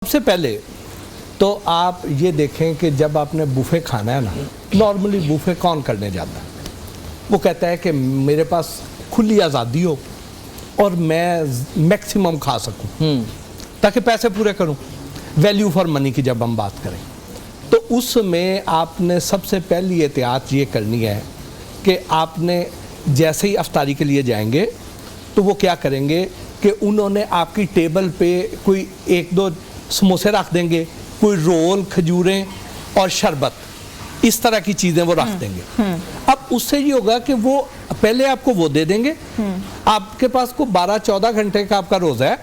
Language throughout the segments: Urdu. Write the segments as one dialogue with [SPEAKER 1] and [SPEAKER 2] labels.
[SPEAKER 1] سب سے پہلے تو آپ یہ دیکھیں کہ جب آپ نے بوفے کھانا ہے نا، نارملی بوفے کون کرنے جاتا ہے؟ وہ کہتا ہے کہ میرے پاس کھلی آزادی ہو اور میں میکسیمم کھا سکوں تاکہ پیسے پورے کروں، ویلیو فار منی کی جب ہم بات کریں تو اس میں آپ نے سب سے پہلی احتیاط یہ کرنی ہے کہ آپ نے جیسے ہی افطاری کے لیے جائیں گے تو وہ کیا کریں گے کہ انہوں نے آپ کی ٹیبل پہ کوئی ایک دو سموسے رکھ دیں گے، کوئی رول، کھجوریں اور شربت، اس طرح کی چیزیں وہ رکھ دیں گے۔ اب اس سے یہ ہوگا کہ وہ پہلے آپ کو وہ دے دیں گے، آپ کے پاس کو 12-14 گھنٹے کا آپ کا روزہ ہے،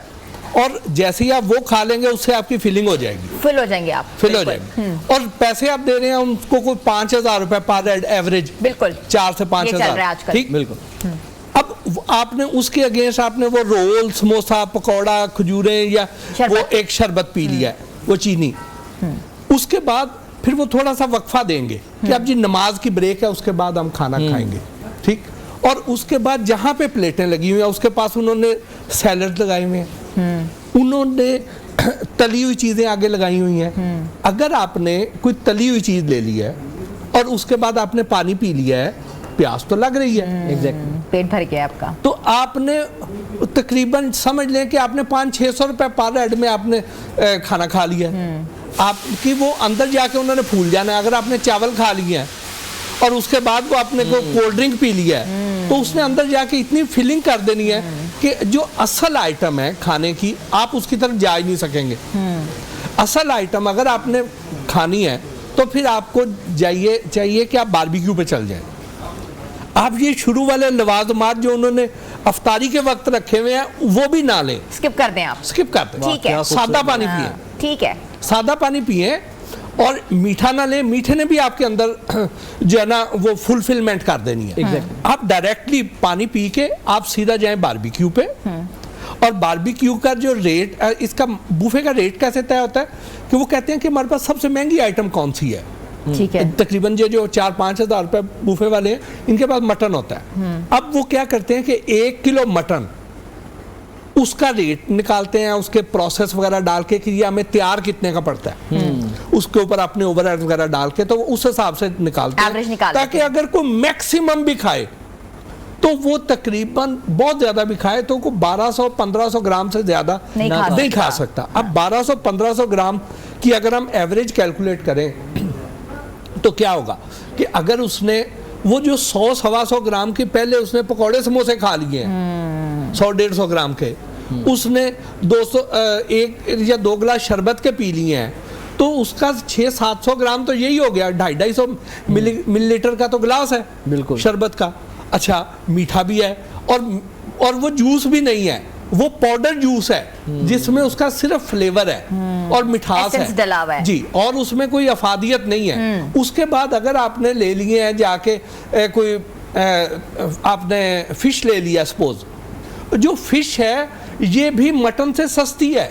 [SPEAKER 1] اور جیسے ہی آپ وہ کھا لیں گے اس سے آپ کی فیلنگ ہو جائے گی،
[SPEAKER 2] فل ہو جائیں گے آپ،
[SPEAKER 1] فل ہو جائے گی۔ اور پیسے آپ دے رہے ہیں ان کو کوئی 5,000 روپے پر ایوریج،
[SPEAKER 2] بالکل
[SPEAKER 1] 4 سے 5,000، ٹھیک، بالکل۔ اب آپ نے اس کے اگینسٹ آپ نے وہ رول، سموسا، پکوڑا، کھجوریں یا وہ ایک شربت پی لیا ہے، وہ چینی، اس کے بعد پھر وہ تھوڑا سا وقفہ دیں گے کہ اب جی نماز کی بریک ہے، اس کے بعد ہم کھانا کھائیں گے، ٹھیک۔ اور اس کے بعد جہاں پہ پلیٹیں لگی ہوئی ہیں اس کے پاس انہوں نے سیلڈ لگائے ہوئے ہیں، انہوں نے تلی ہوئی چیزیں آگے لگائی ہوئی ہیں۔ اگر آپ نے کوئی تلی ہوئی چیز لے لی ہے اور اس کے بعد آپ نے پانی پی لیا ہے، پیاس تو لگ رہی ہے،
[SPEAKER 2] پیٹ بھر گیا آپ کا،
[SPEAKER 1] تو آپ نے تقریباً سمجھ لیں کہ آپ نے 500-600 روپے پر ہیڈ میں آپ نے کھانا کھا لیا ہے۔ آپ کی وہ اندر جا کے انہوں نے پھول جانا ہے۔ اگر آپ نے چاول کھا لیا ہے اور اس کے بعد وہ آپ نے کوئی کولڈ ڈرنک پی لیا ہے تو اس نے اندر جا کے اتنی فیلنگ کر دینی ہے کہ جو اصل آئٹم ہے کھانے کی آپ اس کی طرف جا ہی نہیں سکیں گے۔ اصل آئٹم اگر آپ نے کھانی ہے تو پھر آپ کو چاہیے کہ آپ باربیکیو پہ چل جائیں۔ آپ یہ شروع والے لوازمات جو انہوں نے افطاری کے وقت رکھے ہوئے ہیں وہ بھی نہ لیں،
[SPEAKER 2] سکپ کر دیں آپ،
[SPEAKER 1] سکپ کر دیں،
[SPEAKER 2] ٹھیک ہے،
[SPEAKER 1] سادہ پانی پئیں،
[SPEAKER 2] ٹھیک ہے،
[SPEAKER 1] سادہ پانی پئیں، اور میٹھا نہ لیں۔ میٹھے نے بھی آپ کے اندر جو ہے نا وہ فلفلمنٹ کر دینی ہے۔ آپ ڈائریکٹلی پانی پی کے آپ سیدھا جائیں باربیکیو پہ، اور باربیکیو کا جو ریٹ، اس کا بوفے کا ریٹ کیسے طے ہوتا ہے کہ وہ کہتے ہیں کہ ہمارے پاس سب سے مہنگی آئٹم کون سی ہے،
[SPEAKER 2] ٹھیک ہے،
[SPEAKER 1] تقریباً جو 4-5 ہزار روپے بوفے والے ہیں ان کے پاس مٹن ہوتا ہے۔ اب وہ کیا کرتے ہیں کہ 1 کلو مٹن اس کا ریٹ نکالتے ہیں، اس کے پروسیس وغیرہ ڈال کے کہ یہ ہمیں تیار کتنے کا پڑتا ہے، اس کے اوپر اپنے اوور ہیڈ وغیرہ ڈال کے تو اس حساب سے نکالتے ہیں تاکہ اگر کوئی میکسیمم بھی کھائے تو وہ تقریباً بہت زیادہ بھی کھائے تو کوئی 1200-1500 گرام سے زیادہ نہیں کھا سکتا۔ اب 1200-1500 گرام کی اگر ہم ایوریج کیلکولیٹ کریں تو کیا ہوگا کہ اگر اس نے وہ جو 100-125 گرام کی پہلے اس نے پکوڑے سموسے کھا لیے ہیں 100-150 گرام کے، اس نے 1 یا 2 گلاس شربت کے پی لیے ہیں تو اس کا 600-700 گرام تو یہی ہو گیا، 250 ملی لیٹر کا تو گلاس ہے بالکل شربت کا۔ اچھا میٹھا بھی ہے اور وہ جوس بھی نہیں ہے، وہ پاؤڈر جوس ہے جس میں اس کا صرف فلیور ہے اور مٹھاس ہے جی، اور اس میں کوئی افادیت نہیں ہے۔ اس کے بعد اگر آپ نے لے لیے ہیں جا کے کوئی آپ نے فش لے لیا، سپوز جو فش ہے یہ بھی مٹن سے سستی ہے،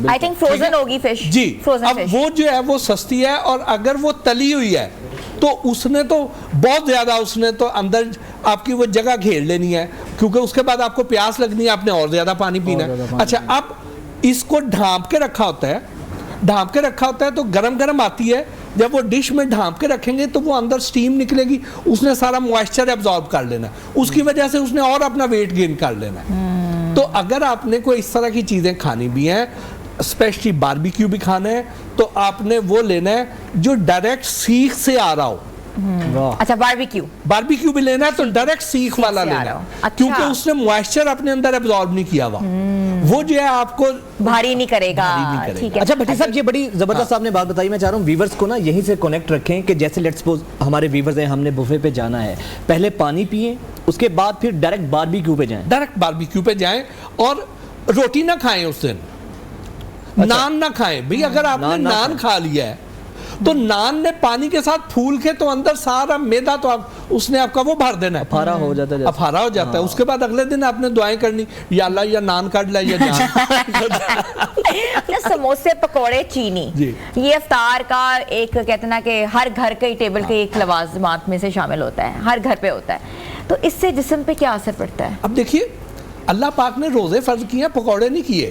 [SPEAKER 2] آئی تھنک فروزن ہوگی فش
[SPEAKER 1] جی، اب وہ جو ہے وہ سستی ہے، اور اگر وہ تلی ہوئی ہے تو اس نے تو بہت زیادہ اس نے تو اندر آپ کی وہ جگہ گھیر لینی ہے، کیونکہ اس کے بعد آپ کو پیاس لگنی ہے، آپ نے اور زیادہ پانی پینا ہے۔ اچھا اب اس کو ڈھانپ کے رکھا ہوتا ہے تو گرم گرم آتی ہے، جب وہ ڈش میں ڈھانپ کے رکھیں گے تو وہ اندر سٹیم نکلے گی، اس نے سارا موائسچر ایبزارب کر لینا ہے، اس کی وجہ سے اس نے اور اپنا ویٹ گین کر لینا ہے۔ تو اگر آپ نے کوئی اس طرح کی چیزیں کھانی بھی ہیں، اسپیشلی باربیکیو بھی کھانا ہے، تو آپ نے وہ لینا ہے جو ڈائریکٹ سیخ سے آ رہا ہو۔
[SPEAKER 2] اچھا
[SPEAKER 1] باربیکیو بھی لینا ہے تو ڈائریکٹ سیخ والا لینا ہے، کیونکہ اس نے موائسچر اپنے اندر ایبزارب نہیں کیا ہوا، وہ جو ہے آپ کو
[SPEAKER 2] بھاری نہیں کرے گا۔
[SPEAKER 3] اچھا بھٹی صاحب یہ بڑی زبردست آپ نے بات بتائی، میں چاہ رہا ہوں ویورز کو نا یہیں سے کنیکٹ رکھیں کہ جیسے لیٹس سپوز ہمارے ویورز ہیں، ہم نے بوفے پہ جانا ہے، پہلے پانی پیئیں، اس کے بعد پھر ڈائریکٹ
[SPEAKER 1] باربیکیو پہ جائیں اور روٹی نہ کھائیں اس دن، نان نہ کھائیں بھئی۔ اگر آپ نے نان کھا لیا ہے تو نان نے پانی کے ساتھ پھول کے تو اندر سارا میدا تو اس نے آپ کا وہ بھر دینا ہے، افارا ہو جاتا ہے۔ اس کے بعد اگلے دن آپ نے دعائیں کرنی، یا اللہ یا نان کاٹ لیا یا جان۔
[SPEAKER 2] سموسے پکوڑے چینی یہ افطار کا ایک کہتے نا کہ ہر گھر کے ٹیبل کے ایک لوازمات میں سے شامل ہوتا ہے، ہر گھر پہ ہوتا ہے، تو اس سے جسم پہ کیا اثر پڑتا ہے؟
[SPEAKER 1] اب دیکھیے اللہ پاک نے روزے فرض کیے ہیں، پکوڑے نہیں کیے۔